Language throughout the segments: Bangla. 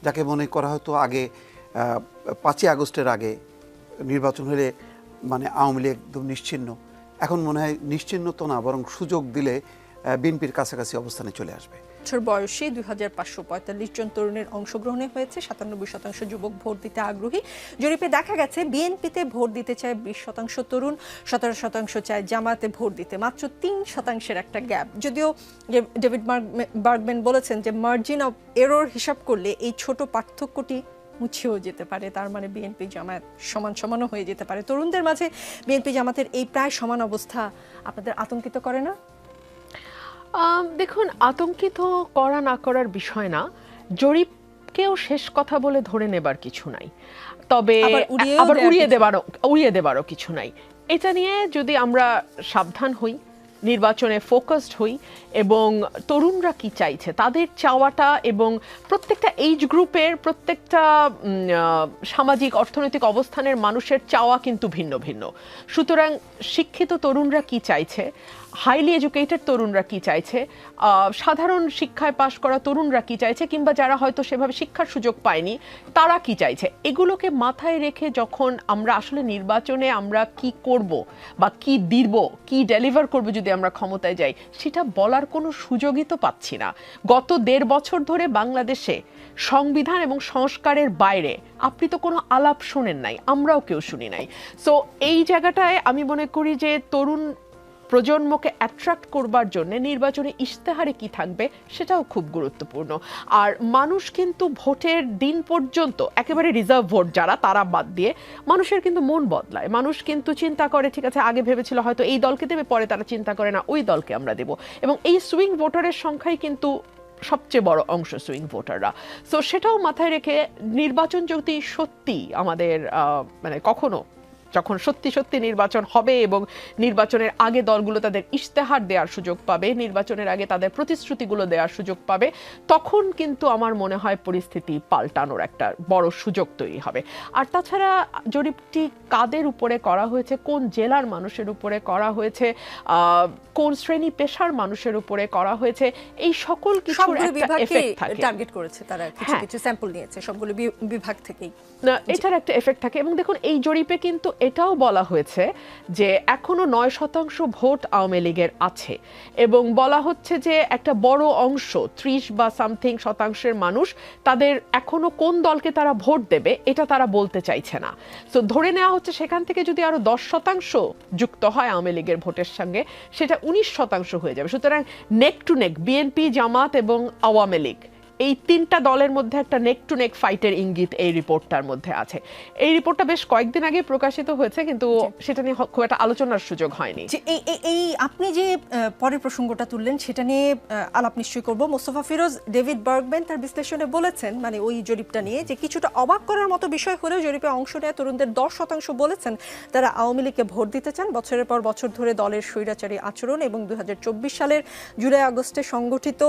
যাকে মনে করা হতো আগে 5ই আগস্টের আগে নির্বাচন হলে মানে আওয়ামী লীগ একদম নিশ্চিহ্ন, এখন মনে হয় নিশ্চিহ্ন তো না, বরং সুযোগ দিলে বিএনপির কাছাকাছি অবস্থানে চলে আসবে। বছর বয়সী 2545 জন তরুণের অংশগ্রহণে হয়েছে, 97% যুবক ভোট দিতে আগ্রহী। জরিপে দেখা গেছে বিএনপিতে ভোট দিতে চায় 20% তরুণ, 17% চায় জামাতে ভোট দিতে, মাত্র 3% একটা গ্যাপ। যদিও ডেভিড বার্গম্যান বলেছেন যে মার্জিন অফ এরর হিসাব করলে এই ছোট পার্থক্যটি মুছেও যেতে পারে, তার মানে বিএনপি জামায়াত সমান সমানও হয়ে যেতে পারে। তরুণদের মাঝে বিএনপি জামাতের এই প্রায় সমান অবস্থা আপনাদের আতঙ্কিত করে না? দেখুন, আতঙ্কিত করা না করার বিষয় না, জরিপকেও শেষ কথা বলে ধরে নেবার কিছু নাই, তবে আবার উড়িয়ে দেবারও কিছু নাই। এটা নিয়ে যদি আমরা সাবধান হই, নির্বাচনে ফোকাসড হই এবং তরুণরা কি চাইছে তাদের চাওয়াটা, এবং প্রত্যেকটা এইজ গ্রুপের প্রত্যেকটা সামাজিক অর্থনৈতিক অবস্থানের মানুষের চাওয়া কিন্তু ভিন্ন ভিন্ন। সুতরাং শিক্ষিত তরুণরা কি চাইছে, হাইলি এডুকেটেড তরুণরা কি চাইছে, সাধারণ শিক্ষায় পাশ করা তরুণরা কি চাইছে, কিংবা যারা হয়তো সেভাবে শিক্ষার সুযোগ পায়নি তারা কি চাইছে, এগুলোকে মাথায় রেখে যখন আমরা আসলে নির্বাচনে আমরা কি করব বা কি দিব, কি ডেলিভার করব যদি আমরা ক্ষমতায় যাই, সেটা বলার কোনো সুযোগই তো পাচ্ছি না। গত 1.5 বছর ধরে বাংলাদেশে সংবিধান এবং সংস্কারের বাইরে আপনি তো কোনো আলাপ শোনেন নাই, আমরাও কেউ শুনি নাই। সো এই জায়গাটায় আমি মনে করি যে তরুণ প্রজন্মকে অ্যাট্রাক্ট করবার জন্য নির্বাচনে ইশতেহারে কি থাকবে সেটাও খুব গুরুত্বপূর্ণ। আর মানুষ কিন্তু ভোটের দিন পর্যন্ত একেবারে রিজার্ভ ভোট যারা, তারা বাদ দিয়ে মানুষের কিন্তু মন বদলায়। মানুষ কিন্তু চিন্তা করে, ঠিক আছে আগে ভেবেছিল হয়তো এই দলকে দেবে, পরে তারা চিন্তা করে না ওই দলকে আমরা দেব। এবং এই সুইং ভোটারের সংখ্যাই কিন্তু সবচেয়ে বড় অংশ সুইং ভোটাররা। সো সেটাও মাথায় রেখে নির্বাচন যদি সত্যি আমাদের মানে কখনো যখন সত্যি সত্যি নির্বাচন হবে এবং নির্বাচনের আগে দলগুলো তাদের ইশতেহার দেওয়ার সুযোগ পাবে, নির্বাচনের আগে তাদের প্রতিশ্রুতিগুলো দেওয়ার সুযোগ পাবে, তখন কিন্তু আমার মনে হয় পরিস্থিতি পাল্টানোর একটা বড় সুযোগ তৈরি হবে। আর তাছাড়া জরিপটি কাদের উপরে করা হয়েছে, কোন জেলার মানুষের উপরে করা হয়েছে, কোন শ্রেণী পেশার মানুষের উপরে করা হয়েছে, এই সকল কিছুর একটা এফেক্ট থাকে। টার্গেট করেছে তারা, কিছু কিছু স্যাম্পল নিয়েছে সবগুলো বিভাগ থেকেই, এটার একটা এফেক্ট থাকে। এবং দেখুন এই জরিপে কিন্তু এটাও বলা হয়েছে যে এখনো 9% ভোট আওয়ামী লীগের আছে, এবং বলা হচ্ছে যে একটা বড় অংশ 30 বা সামথিং শতাংশের মানুষ তাদের এখনো কোন দলকে তারা ভোট দেবে এটা তারা বলতে চাইছে না। তো ধরে নেওয়া হচ্ছে সেখান থেকে যদি আরো 10% যুক্ত হয় আওয়ামী লীগের ভোটের সঙ্গে, সেটা 19% হয়ে যাবে। সুতরাং নেক টু নেক বিএনপি, জামাত এবং আওয়ামী লীগ, এই 3টা দলের মধ্যে একটা নেক টু নেক ফাইটের ইঙ্গিত এই রিপোর্টটার মধ্যে আছে। এই রিপোর্টটা বেশ কয়েকদিন আগে প্রকাশিত হয়েছে, কিন্তু সেটা নিয়ে খুব একটা আলোচনার সুযোগ হয়নি। এই আপনি যে পরের প্রসঙ্গটা তুললেন সেটা নিয়ে আলাপ নিশ্চয়ই করব। মোস্তফা ফিরোজ, ডেভিড বার্গম্যান তার বিশ্লেষণে বলেছেন, মানে ওই জরিপটা নিয়ে, যে কিছুটা অবাক করার মতো বিষয় হলেও জরিপে অংশ নেওয়া তরুণদের 10% বলেছেন তারা আওয়ামী লীগকে ভোট দিতে চান। বছরের পর বছর ধরে দলের স্বৈরাচারী আচরণ এবং 2024 সালের জুলাই আগস্টে সংগঠিত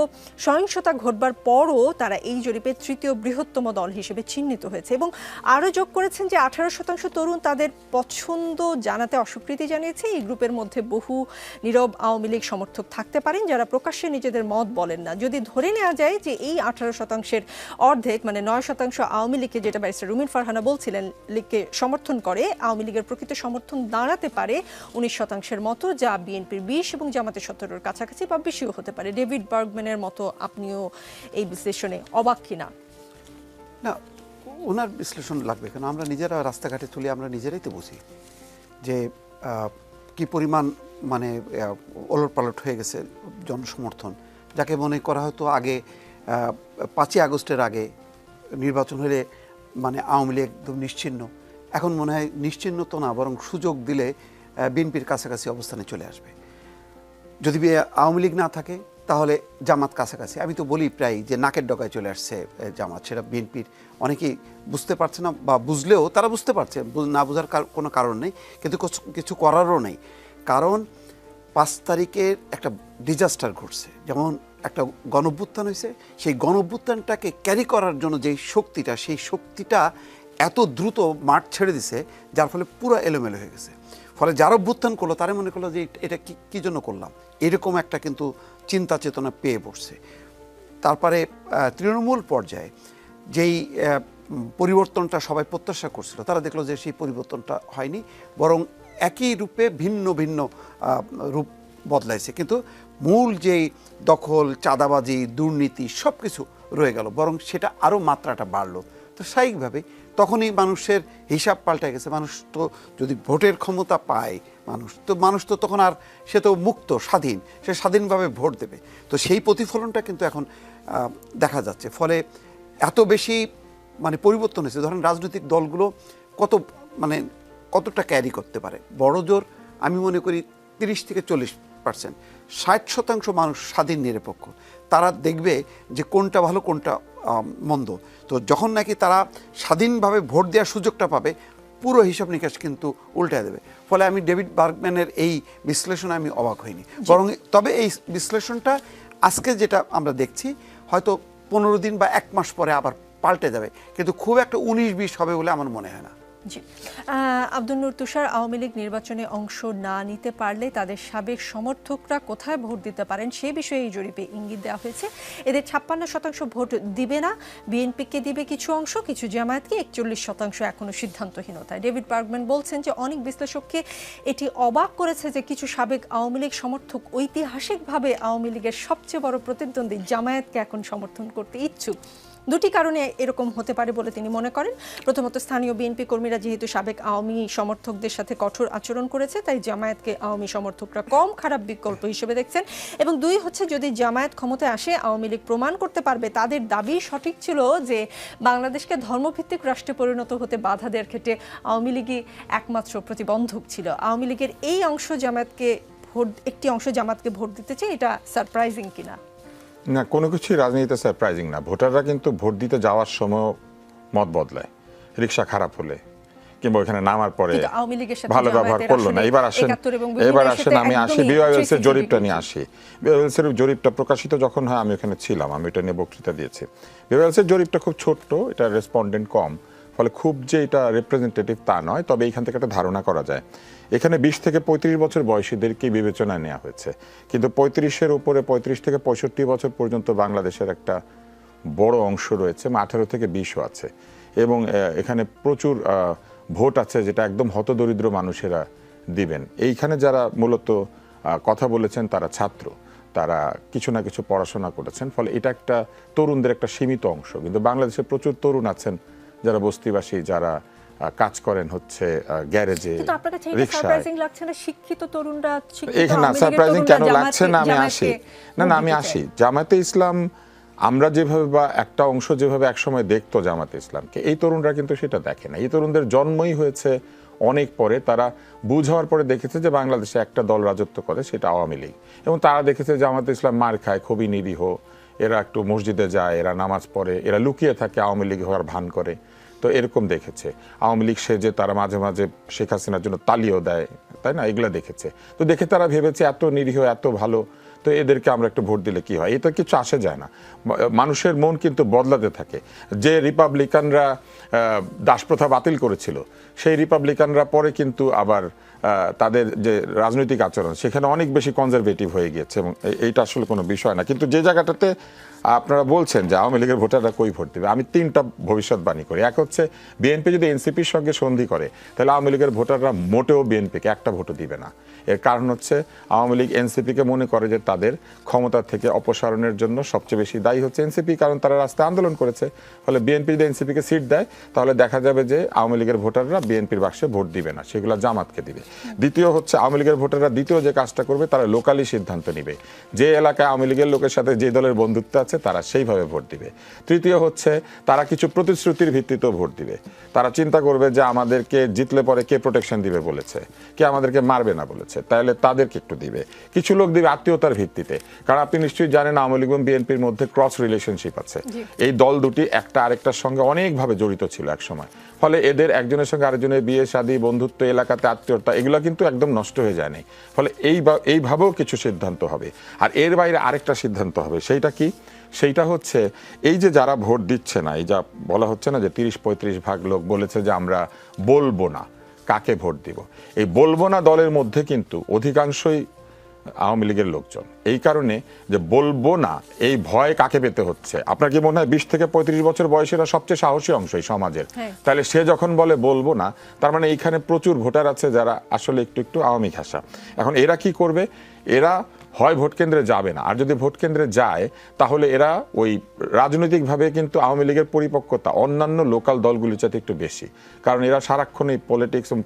সহিংসতা ঘটবার পরও তারা এই জরিপে 3য় বৃহত্তম দল হিসেবে চিহ্নিত হয়েছে। এবং আরও যোগ করেছেন যে 18% তরুণ তাদের পছন্দ জানাতে অস্বীকৃতি জানিয়েছে। এই গ্রুপের মধ্যে বহু নীরব আওয়ামী লীগ সমর্থক থাকতে পারেন যারা প্রকাশ্যে নিজেদের মত বলেন না। যদি ধরে নেওয়া যায় যে এই 18%-এর অর্ধেক, মানে 9% আওয়ামী লীগকে, যেটা ব্যারিস্টার রুমিন ফারহানা বলছিলেন, লীগকে সমর্থন করে, আওয়ামী লীগের প্রকৃত সমর্থন দাঁড়াতে পারে 19%-এর মতো, যা বিএনপির 20 এবং জামাতের 17-এর কাছাকাছি বা বেশিও হতে পারে। ডেভিড বার্গম্যানের মতো আপনিও এই বিশ্লেষণে অবাক কিনা? না, ওনার বিশ্লেষণ লাগবে কেন, আমরা নিজেরা রাস্তাঘাটে চলে আমরা নিজেরাই তো বুঝি যে কি পরিমাণ মানে ওলটপালট হয়ে গেছে জনসমর্থন। যাকে মনে করা হতো আগে 5ই আগস্টের আগে নির্বাচন হলে মানে আওয়ামী লীগ একদম নিশ্চিহ্ন, এখন মনে হয় নিশ্চিহ্ন তো না, বরং সুযোগ দিলে বিএনপির কাছাকাছি অবস্থানে চলে আসবে। যদি আওয়ামী লীগ না থাকে তাহলে জামাত কাছাকাছি। আমি তো বলি প্রায় যে নাকের ডগায় চলে আসছে জামাত, সেটা বিএনপির অনেকেই বুঝতে পারছে না, বা বুঝলেও তারা বুঝতে পারছে, না বোঝার কোনো কারণ নেই, কিন্তু কিছু করারও নেই। কারণ 5 তারিখের একটা ডিজাস্টার ঘটছে, যেমন একটা গণঅভ্যুত্থান হয়েছে, সেই গণঅভ্যুত্থানটাকে ক্যারি করার জন্য যেই শক্তিটা, সেই শক্তিটা এত দ্রুত মাঠ ছেড়ে দিছে, যার ফলে পুরো এলোমেলো হয়ে গেছে। ফলে যারা অভ্যুত্থান করলো তারা মনে করলো যে এটা কী জন্য করলাম, এরকম একটা কিন্তু চিন্তা চেতনা পেয়ে পড়ছে। তারপরে তৃণমূল পর্যায়ে যেই পরিবর্তনটা সবাই প্রত্যাশা করছিল, তারা দেখলো যে সেই পরিবর্তনটা হয়নি, বরং একই রূপে ভিন্ন ভিন্ন রূপ বদলাইছে, কিন্তু মূল যেই দখল, চাঁদাবাজি, দুর্নীতি সব কিছু রয়ে গেল, বরং সেটা আরও মাত্রাটা বাড়লো। তো স্বাভাবিকভাবে তখনই মানুষের হিসাব পাল্টে গেছে। মানুষ তো যদি ভোটের ক্ষমতা পায়, মানুষ তো তখন আর, সে তো মুক্ত, স্বাধীন, সে স্বাধীনভাবে ভোট দেবে। তো সেই প্রতিফলনটা কিন্তু এখন দেখা যাচ্ছে। ফলে এত বেশি মানে পরিবর্তন হয়েছে। ধরেন রাজনৈতিক দলগুলো কতটা ক্যারি করতে পারে, বড় জোর আমি মনে করি 30 থেকে 40%। 60% মানুষ স্বাধীন নিরপেক্ষ, তারা দেখবে যে কোনটা ভালো কোনটা মন্দ। তো যখন নাকি তারা স্বাধীনভাবে ভোট দেওয়ার সুযোগটা পাবে, পুরো হিসাব নিকাশ কিন্তু উল্টে দেবে। ফলে আমি ডেভিড বার্গম্যানের এই বিশ্লেষণে আমি অবাক হইনি, বরং তবে এই বিশ্লেষণটা আজকে যেটা আমরা দেখছি হয়তো 15 দিন বা 1 মাস পরে আবার পাল্টে যাবে, কিন্তু খুব একটা 19-20 হবে বলে আমার মনে হয় না। জি, আব্দুল নূর তুষার, আওয়ামী লীগ নির্বাচনে অংশ না নিতে পারলে তাদের সাবেক সমর্থকরা কোথায় ভোট দিতে পারেন সে বিষয়ে এই জরিপে ইঙ্গিত দেওয়া হয়েছে। এদের 56% ভোট দিবে না, বিএনপিকে দিবে কিছু অংশ, কিছু জামায়াতকে, 41% এখনো সিদ্ধান্তহীনতায়। ডেভিড বার্গম্যান বলছেন যে অনেক বিশ্লেষককে এটি অবাক করেছে যে কিছু সাবেক আওয়ামী লীগ সমর্থক ঐতিহাসিকভাবে আওয়ামী লীগের সবচেয়ে বড় প্রতিদ্বন্দ্বী জামায়াতকে এখন সমর্থন করতে ইচ্ছুক। দুটি কারণে এরকম হতে পারে বলে তিনি মনে করেন। প্রথমত, স্থানীয় বিএনপি কর্মীরা যেহেতু সাবেক আওয়ামী সমর্থকদের সাথে কঠোর আচরণ করেছে, তাই জামায়াতকে আওয়ামী সমর্থকরা কম খারাপ বিকল্প হিসেবে দেখছেন। এবং 2 হচ্ছে, যদি জামায়াত ক্ষমতায় আসে, আওয়ামী লীগ প্রমাণ করতে পারবে তাদের দাবি সঠিক ছিল যে বাংলাদেশকে ধর্মভিত্তিক রাষ্ট্রে পরিণত হতে বাধা দেওয়ার ক্ষেত্রে আওয়ামী লীগই একমাত্র প্রতিবন্ধক ছিল। আওয়ামী লীগের এই অংশ জামায়াতকে একটি অংশ জামায়াতকে ভোট দিতে চায়, এটা সারপ্রাইজিং কিনা? না, কোনো কিছুই রাজনীতিতে সারপ্রাইজিং না। ভোটাররা কিন্তু ভোট দিতে যাওয়ার সময় মত বদলায়, রিক্সা খারাপ হলে কিংবা ওইখানে নামার পরে ভালো ব্যবহার করলো না। এবার আসেন আমি আসি বিওয়াইএলসের জরিপটা নিয়ে আসি। বিওয়াইএলসের জরিপটা প্রকাশিত যখন হয় আমি ওখানে ছিলাম, আমি এটা নিয়ে বক্তৃতা দিয়েছি। বিওয়াইএলসের জরিপটা খুব ছোট্ট, এটা রেসপন্ডেন্ট কম, ফলে খুব যে এটা রিপ্রেজেন্টেটিভ তা নয়। তবে এইখান থেকে একটা ধারণা করা যায়, এখানে 20 থেকে 35 বছর বয়সীদেরকেই বিবেচনায় নেওয়া হয়েছে, কিন্তু 35-এর উপরে 35 থেকে 65 বছর পর্যন্ত বাংলাদেশের একটা বড় অংশ রয়েছে, 18 থেকে 20ও আছে। এবং এখানে প্রচুর ভোট আছে যেটা একদম হতদরিদ্র মানুষেরা দিবেন। এইখানে যারা মূলত কথা বলেছেন তারা ছাত্র, তারা কিছু না কিছু পড়াশোনা করেছেন, ফলে এটা একটা তরুণদের একটা সীমিত অংশ। কিন্তু বাংলাদেশে প্রচুর তরুণ আছেন যারা বস্তিবাসী, যারা কাজ করেন হচ্ছে গ্যারেজে, রিকশায়। শিক্ষিত তরুণরা এখানে সারপ্রাইজিং কেন লাগছে না, আমি আসি জামায়াতে ইসলাম আমরা যেভাবে বা একটা অংশ যেভাবে একসময় দেখতো জামায়াতে ইসলামকে, এই তরুণরা কিন্তু সেটা দেখে না। এই তরুণদের জন্মই হয়েছে অনেক পরে, তারা বুঝ হওয়ার পরে দেখেছে যে বাংলাদেশে একটা দল রাজত্ব করে, সেটা আওয়ামী লীগ। এবং তারা দেখেছে জামায়াতে ইসলাম মার খায়, খুবই নিরীহ, এরা একটু মসজিদে যায়, এরা নামাজ পড়ে, এরা লুকিয়ে থাকে, আওয়ামী লীগ হওয়ার ভান করে। তো এরকম দেখেছে আওয়ামী লীগ সেজে তারা মাঝে মাঝে শেখ হাসিনার জন্য তালিও দেয়, তাই না, এগুলো দেখেছে। তো দেখে তারা ভেবেছে এত নিরীহ, এত ভালো, তো এদেরকে আমরা একটু ভোট দিলে কি হয়। এটা কিছু আসে যায় না, মানুষের মন কিন্তু বদলাতে থাকে। যে রিপাবলিকানরা দাসপ্রথা বাতিল করেছিল, সেই রিপাবলিকানরা পরে কিন্তু আবার তাদের যে রাজনৈতিক আচরণ সেখানে অনেক বেশি কনজারভেটিভ হয়ে গিয়েছে, এবং এইটা আসলে কোনো বিষয় না। কিন্তু যে জায়গাটাতে আপনারা বলছেন যে আওয়ামী লীগের ভোটাররা কই ভোট দেবে, আমি 3টা ভবিষ্যৎবাণী করি। এক হচ্ছে, বিএনপি যদি এনসিপির সঙ্গে সন্ধি করে তাহলে আওয়ামী লীগের ভোটাররা মোটেও বিএনপিকে একটা ভোটও দিবে না। এর কারণ হচ্ছে আওয়ামী লীগ এনসিপিকে মনে করে যে তাদের ক্ষমতা থেকে অপসারণের জন্য সবচেয়ে বেশি দায়ী হচ্ছে এনসিপি, কারণ তারা রাস্তায় আন্দোলন করেছে। ফলে বিএনপি যদি এনসিপিকে সিট দেয় তাহলে দেখা যাবে যে আওয়ামী লীগের ভোটাররা বিএনপির বাক্সে ভোট দিবে না, সেগুলো জামাতকে দিবে। দ্বিতীয় হচ্ছে, আওয়ামী লীগের ভোটাররা দ্বিতীয় যে কাজটা করবে, তারা লোকালি সিদ্ধান্ত নিবে, যে এলাকায় আওয়ামী লীগের লোকের সাথে যে দলের বন্ধুত্ব আছে তারা সেইভাবে ভোট দিবে। তৃতীয় হচ্ছে, তারা কিছু প্রতিশ্রুতির ভিত্তিতেও ভোট দিবে। তারা চিন্তা করবে যে আমাদেরকে জিতলে পরে কে প্রোটেকশন দিবে বলেছে, কে আমাদেরকে মারবে না বলেছে, তাহলে তাদেরকে একটু দিবে। কিছু লোক দিবে আত্মীয়তার ভিত্তিতে, কারণ আপনি নিশ্চয়ই জানেন আওয়ামী লীগ এবং বিএনপির মধ্যে ক্রস রিলেশনশিপ আছে। এই দল দুটি একটা আরেকটার সঙ্গে অনেকভাবে জড়িত ছিল এক সময়। ফলে এদের একজনের সঙ্গে আরেকজনের বিয়ে শাদী, বন্ধুত্ব, এলাকাতে আত্মীয়তা, এগুলো কিন্তু একদম নষ্ট হয়ে যায়নি। ফলে এইভাবেও কিছু সিদ্ধান্ত হবে। আর এর বাইরে আরেকটা সিদ্ধান্ত হবে, সেইটা কি? সেইটা হচ্ছে, এই যে যারা ভোট দিচ্ছে না, এই যা বলা হচ্ছে না যে 30-35% লোক বলেছে যে আমরা বলবো না কাকে ভোট দিব, এই বলবো না দলের মধ্যে কিন্তু অধিকাংশই আওয়ামী লীগের লোকজন। এই কারণে যে বলবো না, এই ভয় কাকে পেতে হচ্ছে? আপনার কি মনে হয় 20 থেকে 35 বছর বয়সীরা সবচেয়ে সাহসী অংশ এই সমাজের? তাহলে সে যখন বলে বলবো না, তার মানে এইখানে প্রচুর ভোটার আছে যারা আসলে একটু একটু আওয়ামী ঘাসা। এখন এরা কি করবে? এরা হয় ভোট কেন্দ্রে যাবে না, আর যদি ভোট কেন্দ্রে যায় তাহলে এরা ওই রাজনৈতিকভাবে কিন্তু আওয়ামী লীগের পরিপক্কতা অন্যান্য লোকাল দলগুলির চাইতে একটু বেশি, কারণ এরা সারাক্ষণ এই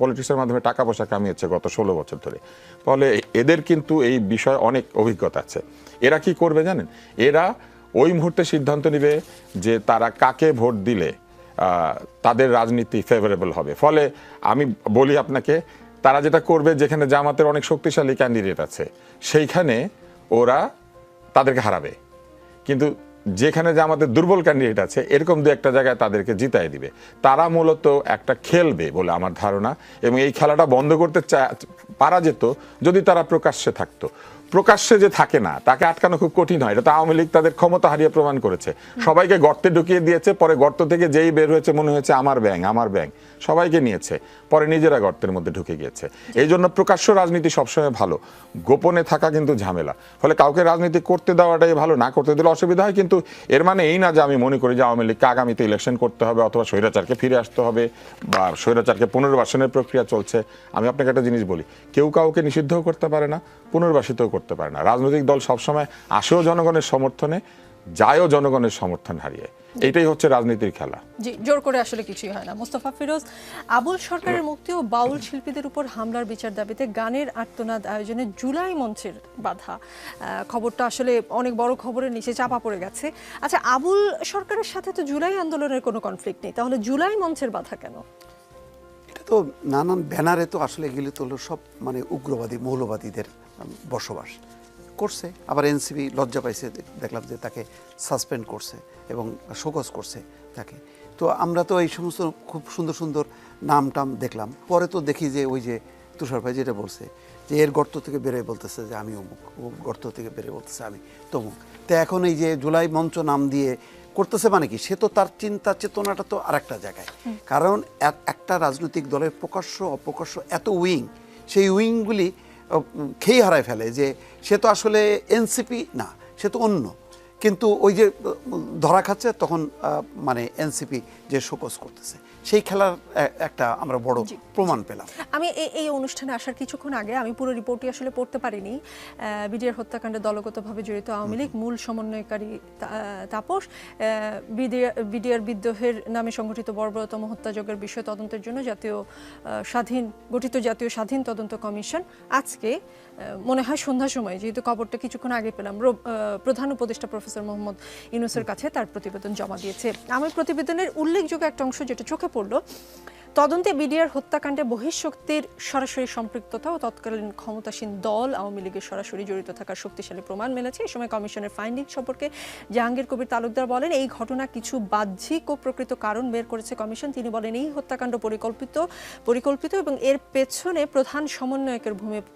পলিটিক্সের মাধ্যমে টাকা পয়সা কামিয়েছে গত 16 বছর ধরে। ফলে এদের কিন্তু এই বিষয়ে অনেক অভিজ্ঞতা আছে। এরা কি করবে জানেন? এরা ওই মুহূর্তে সিদ্ধান্ত নেবে যে তারা কাকে ভোট দিলে তাদের রাজনীতি ফেভারেবল হবে। ফলে আমি বলি আপনাকে, তারা যেটা করবে, যেখানে জামাতের অনেক শক্তিশালী ক্যান্ডিডেট আছে সেইখানে ওরা তাদেরকে হারাবে, কিন্তু যেখানে জামাতের দুর্বল ক্যান্ডিডেট আছে এরকম দু একটা জায়গায় তাদেরকে জিতাই দিবে। তারা মূলত একটা খেলবে বলে আমার ধারণা, এবং এই খেলাটা বন্ধ করতে পারা যেত যদি তারা প্রকাশ্যে থাকতো। প্রকাশ্যে যে থাকে না, তাকে আটকানো খুব কঠিন হয়। এটা তো আওয়ামী লীগ তাদের ক্ষমতা হারিয়ে প্রমাণ করেছে। সবাইকে গর্তে ঢুকিয়ে দিয়েছে, পরে গর্ত থেকে যেই বের হয়েছে মনে হয়েছে আমার ব্যাং, সবাইকে নিয়েছে, পরে নিজেরা গর্তের মধ্যে ঢুকে গিয়েছে। এই জন্য প্রকাশ্য রাজনীতি সবসময় ভালো, গোপনে থাকা কিন্তু ঝামেলা। ফলে কাউকে রাজনীতি করতে দেওয়াটাই ভালো, না করতে দিলে অসুবিধা হয়। কিন্তু এর মানে এই না যে আমি মনে করি যে আওয়ামী লীগকে আগামীতে ইলেকশন করতে হবে অথবা স্বৈরাচারকে ফিরে আসতে হবে বা স্বৈরাচারকে পুনর্বাসনের প্রক্রিয়া চলছে। আমি আপনাকে একটা জিনিস বলি, কেউ কাউকে নিষিদ্ধও করতে পারে না, পুনর্বাসিতও করতে পারে না। রাজনৈতিক দল সবসময় আসেও জনগণের সমর্থনে, যায়ও জনগণের সমর্থন হারিয়ে। এটাই হচ্ছে রাজনীতির খেলা। জি, জোর করে আসলে কিছুই হয় না। মোস্তফা ফিরোজ, আবুল সরকারের মুক্তি ও বাউল শিল্পীদের উপর হামলার বিচার দাবিতে গানের আর্তনাদ আয়োজনে জুলাই মঞ্চের বাধা, খবরটা আসলে অনেক বড় খবরের নিচে চাপা পড়ে গেছে। আচ্ছা, আবুল সরকারের সাথে তো জুলাই আন্দোলনের কোনো কনফ্লিক্ট নেই, তাহলে জুলাই মঞ্চের বাধা কেন? এটা তো নানান ব্যানারে তো আসলে এগুলো তো সব মানে উগ্রবাদী মৌলবাদীদের বসবাস করছে। আবার এনসিপি লজ্জা পাইছে, দেখলাম যে তাকে সাসপেন্ড করছে এবং শোকজ করছে তাকে। তো আমরা তো এই সমস্ত খুব সুন্দর সুন্দর নাম টাম দেখলাম, পরে তো দেখি যে ওই যে তুষার ভাই যেটা বলছে যে এর গর্ত থেকে বেরোয় বলতেছে যে আমি অমুক, ও গর্ত থেকে বেরোয় বলতেছে আমি তমুক। তো এখন এই যে জুলাই মঞ্চ নাম দিয়ে করতেছে মানে কি, সে তো তার চিন্তা চেতনাটা তো আর একটা জায়গায়। কারণ একটা রাজনৈতিক দলের প্রকাশ্য অপ্রকাশ্য এত উইং, সেই উইংগুলি খেয়ে হারায় ফেলে যে সে তো আসলে এনসিপি না, সে তো অন্য। কিন্তু ওই যে ধরা খাচ্ছে তখন মানে এনসিপি যে শোকজ করতেছে, সেই খেলার একটা আমরা বড় প্রমাণ পেলাম। আমি এই অনুষ্ঠানে আসার কিছুক্ষণ আগে আমি পুরো রিপোর্টটি আসলে পড়তে পারিনি। বিডিআর হত্যাকাণ্ডে দলগতভাবে জড়িত আওয়ামী লীগ মূল সমন্বয়কারী তাপস, বিডিআর বিদ্রোহের নামে সংগঠিত বর্বরতম হত্যাযজ্ঞের বিষয় তদন্তের জন্য গঠিত জাতীয় স্বাধীন তদন্ত কমিশন আজকে মনে হয় সন্ধ্যার সময়, যেহেতু খবরটা কিছুক্ষণ আগে পেলাম, প্রধান উপদেষ্টা প্রফেসর মোহাম্মদ ইউনূসের কাছে তার প্রতিবেদন জমা দিয়েছে। আমি প্রতিবেদনের উল্লেখযোগ্য একটা অংশ যেটা চোখে পড়ল, তদন্তে বিডিআর হত্যাকাণ্ডে বহিঃশক্তির সরাসরি সম্পৃক্ততা ও তৎকালীন ক্ষমতাসীন দল আওয়ামী লীগের সরাসরি জড়িত থাকার শক্তিশালী প্রমাণ মিলেছে। এই সময় কমিশনের ফাইন্ডিং সম্পর্কে জাহাঙ্গীর কবির তালুকদার বলেন, এই ঘটনা কিছু বাহ্যিক ও প্রকৃত কারণ বের করেছে কমিশন। তিনি বলেন, এই হত্যাকাণ্ড পরিকল্পিত এবং এর পেছনে প্রধান সমন্বয়কের ভূমিকা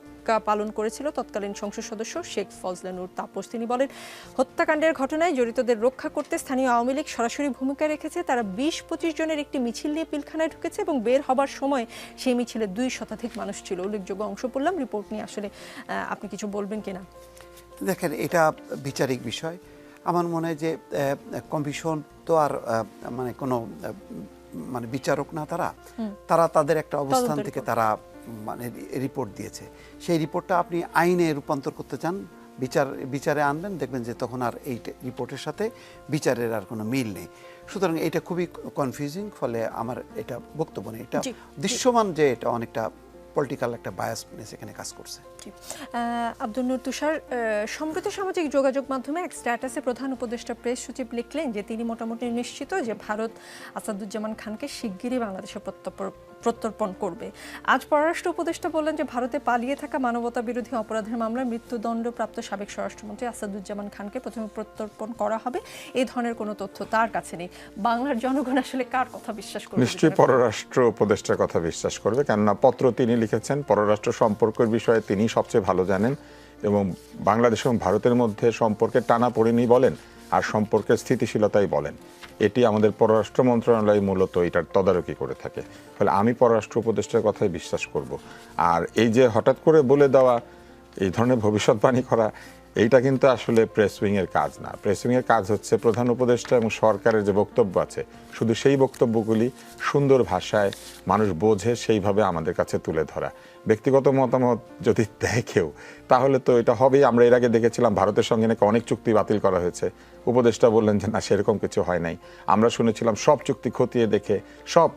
পালন করেছিল তৎকালীন সংসদ সদস্য শেখ ফজলে নূর তাপস। তিনি বলেন, হত্যাকাণ্ডের ঘটনায় জড়িতদের রক্ষা করতে স্থানীয় আওয়ামী লীগ সরাসরি ভূমিকা রেখেছে। তারা 20-25 জনের একটি মিছিল নিয়ে পিলখানায় ঢুকেছে এবং বের হবার সময় সেই মিছিলে 2 শতাধিক মানুষ ছিল। উল্লেখযোগ্য অংশ পড়লাম। রিপোর্ট নিয়ে আসলে আপনি কিছু বলবেন কিনা? দেখেন, এটা বিচারিক বিষয়। আমার মনে হয় যে কমিশন তো আর মানে কোনো মানে বিচারক না, তারা তাদের একটা অবস্থান থেকে তারা মানে রিপোর্ট দিয়েছে। সেই রিপোর্টটা আপনি আইনে রূপান্তর করতে চান, বিচারে আনবেন, দেখবেন যে তখন আর এই রিপোর্টের সাথে বিচারের আর কোনো মিল নেই। সুতরাং এটা খুবই কনফিউজিং। ফলে আমার এটা বক্তব্য নেই, এটা দৃশ্যমান যে এটা অনেকটা পলিটিক্যাল একটা বায়াসনেস এখানে কাজ করছে। আব্দুল নূর তুষার, সম্প্রতি সামাজিক যোগাযোগ মাধ্যমে এক স্ট্যাটাসে প্রধান উপদেষ্টা প্রেস সচিব লিখলেন যে তিনি মোটামুটি নিশ্চিত যে ভারত আসাদুজ্জামান খানকে শিগগিরই বাংলাদেশে প্রত্যর্পণ করবে। আজ পররাষ্ট্র উপদেষ্টা বললেন যে ভারতে পালিয়ে থাকা মানবতা বিরোধী অপরাধের মামলায় মৃত্যুদণ্ডপ্রাপ্ত সাবেক স্বরাষ্ট্রমন্ত্রী আসাদুজ্জামান খানকে প্রথমে প্রত্যর্পণ করা হবে। এই ধরনের কোনো তথ্য তার কাছে নেই। বাংলার জনগণ আসলে কার কথা বিশ্বাস করবে? নিশ্চয়ই পররাষ্ট্র উপদেষ্টার কথা বিশ্বাস করবে, কেননা পত্র তিনি লিখেছেন, পররাষ্ট্র সম্পর্কের বিষয়ে তিনি সবচেয়ে ভালো জানেন এবং বাংলাদেশ এবং ভারতের মধ্যে সম্পর্কের টানাপোড়েনি বলেন আর সম্পর্কের স্থিতিশীলতাই বলেন, এটি আমাদের পররাষ্ট্র মন্ত্রণালয় মূলত এটার তদারকি করে থাকে। ফলে আমি পররাষ্ট্র উপদেষ্টার কথাই বিশ্বাস করব। আর এই যে হঠাৎ করে বলে দেওয়া এই ধরনের ভবিষ্যৎবাণী করা এইটা কিন্তু আসলে প্রেস উইং এর কাজ না। প্রেস উইং এর কাজ হচ্ছে প্রধান উপদেষ্টা এবং সরকারের যে বক্তব্য আছে শুধু সেই বক্তব্যগুলি সুন্দর ভাষায় মানুষ বোঝে সেইভাবে আমাদের কাছে তুলে ধরা। ব্যক্তিগত মতামত যদি দেয় কেউ তাহলে তো এটা হবেই। আমরা এর আগে দেখেছিলাম ভারতের সঙ্গে নাকি অনেক চুক্তি বাতিল করা হয়েছে, উপদেষ্টা বললেন যে না সেরকম কিছু হয় নাই। আমরা শুনেছিলাম সব চুক্তি খতিয়ে দেখে সব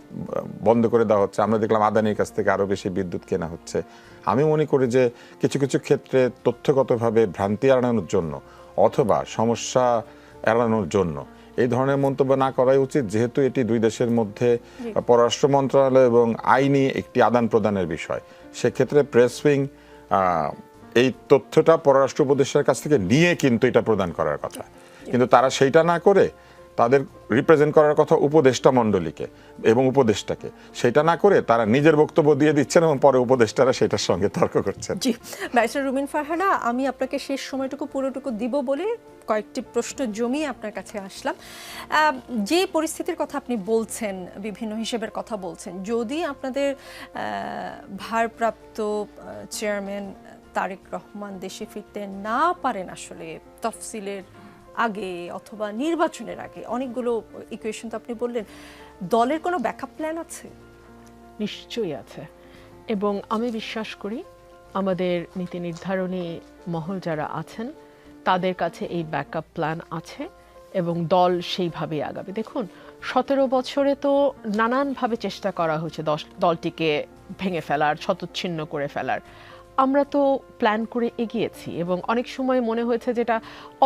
বন্ধ করে দেওয়া হচ্ছে। আমরা দেখলাম আদানির কাছ থেকে আরও বেশি বিদ্যুৎ কেনা হচ্ছে। আমি মনে করি যে কিছু কিছু ক্ষেত্রে তথ্যগতভাবে ভ্রান্তি এড়ানোর জন্য অথবা সমস্যা এড়ানোর জন্য এই ধরনের মন্তব্য না করাই উচিত, যেহেতু এটি দুই দেশের মধ্যে পররাষ্ট্র মন্ত্রণালয় এবং আইনি একটি আদান প্রদানের বিষয়। সেক্ষেত্রে প্রেস উইং এই তথ্যটা পররাষ্ট্র উপদেষ্টার কাছ থেকে নিয়ে কিন্তু এটা প্রদান করার কথা, কিন্তু তারা সেইটা না করে তাদের রিপ্রেজেন্ট করার কথা উপদেষ্টা মণ্ডলীকে এবং উপদেষ্টাকে, সেটা না করে তারা নিজের বক্তব্য দিয়ে দিচ্ছেন এবং পরে উপদেষ্টারা সেটার সঙ্গে তর্ক করছেন। জি, ব্যারিস্টার রুমিন ফারহানা, আমি আপনাকে শেষ সময়টুকু পুরোটুকু দিব বলে কয়েকটি প্রশ্ন জমিয়ে আপনার কাছে আসলাম। যে পরিস্থিতির কথা আপনি বলছেন, বিভিন্ন হিসেবের কথা বলছেন, যদি আপনাদের ভারপ্রাপ্ত চেয়ারম্যান তারেক রহমান দেশে ফিরতে না পারেন আসলে তফসিলের আগে অথবা নির্বাচনের আগে, অনেকগুলো ইকুয়েশন তো আপনি বললেন, দলের কোনো ব্যাকআপ প্ল্যান আছে? নিশ্চয়ই আছে, এবং আমি বিশ্বাস করি আমাদের নীতি নির্ধারণী মহল যারা আছেন তাদের কাছে এই ব্যাকআপ প্ল্যান আছে এবং দল সেইভাবেই আগাবে। দেখুন, 17 বছরে তো নানানভাবে চেষ্টা করা হয়েছে দলটিকে ভেঙে ফেলার, শতচ্ছিন্ন করে ফেলার। আমরা তো প্ল্যান করে এগিয়েছি এবং অনেক সময় মনে হয়েছে যেটা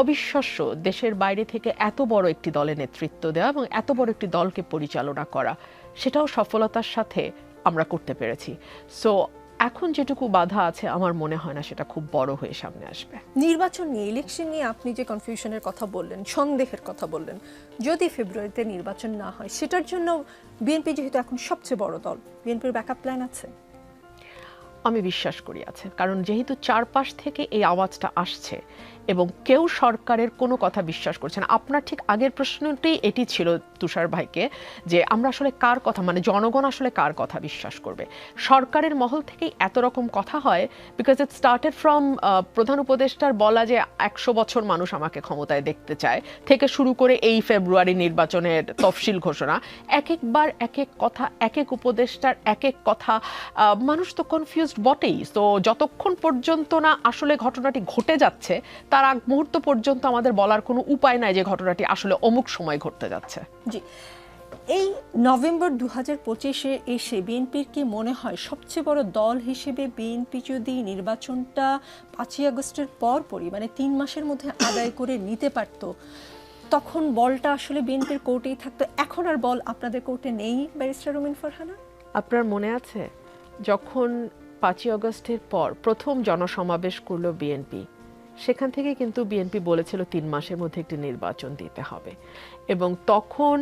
অবিশ্বাস্য, দেশের বাইরে থেকে এত বড় একটি দলে নেতৃত্ব দেওয়া এবং এত বড় একটি দলকে পরিচালনা করা, সেটাও সফলতার সাথে আমরা করতে পেরেছি। সো এখন যেটুকু বাধা আছে আমার মনে হয় না সেটা খুব বড় হয়ে সামনে আসবে। নির্বাচন নিয়ে, ইলেকশন নিয়ে আপনি যে কনফিউশনের কথা বললেন, সন্দেহের কথা বললেন, যদি ফেব্রুয়ারিতে নির্বাচন না হয় সেটার জন্য বিএনপি যেহেতু এখন সবচেয়ে বড় দল, বিএনপির ব্যাকআপ প্ল্যান আছে? আমি বিশ্বাস করি আছে, কারণ যেহেতু চারপাশ থেকে এই আওয়াজটা আসছে এবং কেউ সরকারের কোনো কথা বিশ্বাস করছে না। আপনার ঠিক আগের প্রশ্নটি এটি ছিল তুষার ভাইকে, যে আমরা আসলে কার কথা, মানে জনগণ আসলে কার কথা বিশ্বাস করবে। সরকারের মহল থেকেই এত রকম কথা হয় বিকজ ইট স্টার্টেড ফ্রম প্রধান উপদেষ্টার বলা যে 100 বছর মানুষ আমাকে ক্ষমতায় দেখতে চায় থেকে শুরু করে এই ফেব্রুয়ারি নির্বাচনের তফসিল ঘোষণা, এক একবার এক এক কথা, এক এক উপদেষ্টার এক এক কথা, মানুষ তো কনফিউজড বটেই। তো যতক্ষণ পর্যন্ত না আসলে ঘটনাটি ঘটে যাচ্ছে তার আগ মুহূর্ত পর্যন্ত আমাদের বলার কোনো উপায় নাই যে ঘটনাটি আসলে অমুক সময় ঘটতে যাচ্ছে। জি, এই নভেম্বর 2025-এ এসে বিএনপির কি মনে হয় সবচেয়ে বড় দল হিসেবে বিএনপি যদি নির্বাচনটা 5ই আগস্টের পরপরই, মানে 3 মাসের মধ্যে আদায় করে নিতে পারত, তখন বলটা আসলে বিএনপির কোর্টেই থাকতো? এখন আর বল আপনাদের কোর্টে নেই, ব্যারিস্টার রুমিন ফারহানা? আপনার মনে আছে যখন 5ই আগস্টের পর প্রথম জনসমাবেশ করলো বিএনপি, সেখান থেকে কিন্তু বিএনপি বলেছিল 3 মাসের মধ্যে একটি নির্বাচন দিতে হবে, এবং তখন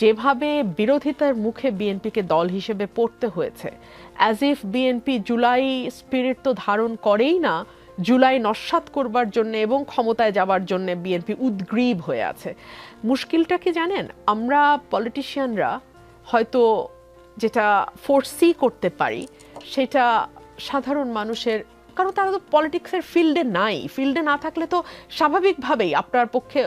যেভাবে বিরোধিতার মুখে বিএনপিকে দল হিসেবে পড়তে হয়েছে, as if BNP July spirit তো ধারণ করেই না, জুলাই নস্যাৎ করবার জন্য এবং ক্ষমতায় যাবার জন্য বিএনপি উদ্গ্রীব হয়ে আছে। মুশকিলটা কি জানেন, আমরা পলিটিশিয়ানরা হয়তো যেটা ফোরসি করতে পারি সেটা সাধারণ মানুষের, কারণ তারা তো পলিটিক্সের ফিল্ডে নাই। ফিল্ডে না থাকলে তো স্বাভাবিকভাবেই আপনার পক্ষে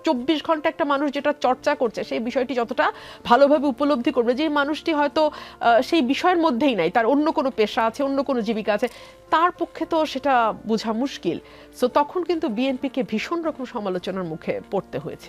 24 ঘন্টা একটা মানুষ যেটা চর্চা করছে সেই বিষয়টি যতটা ভালোভাবে উপলব্ধি করবে, যে মানুষটি হয়তো সেই বিষয়ের মধ্যেই নাই, তার অন্য কোনো পেশা আছে, অন্য কোনো জীবিকা আছে, তার পক্ষে তো সেটা বোঝা মুশকিল। সো তখন কিন্তু বিএনপিকে ভীষণ রকম সমালোচনার মুখে পড়তে হয়েছে।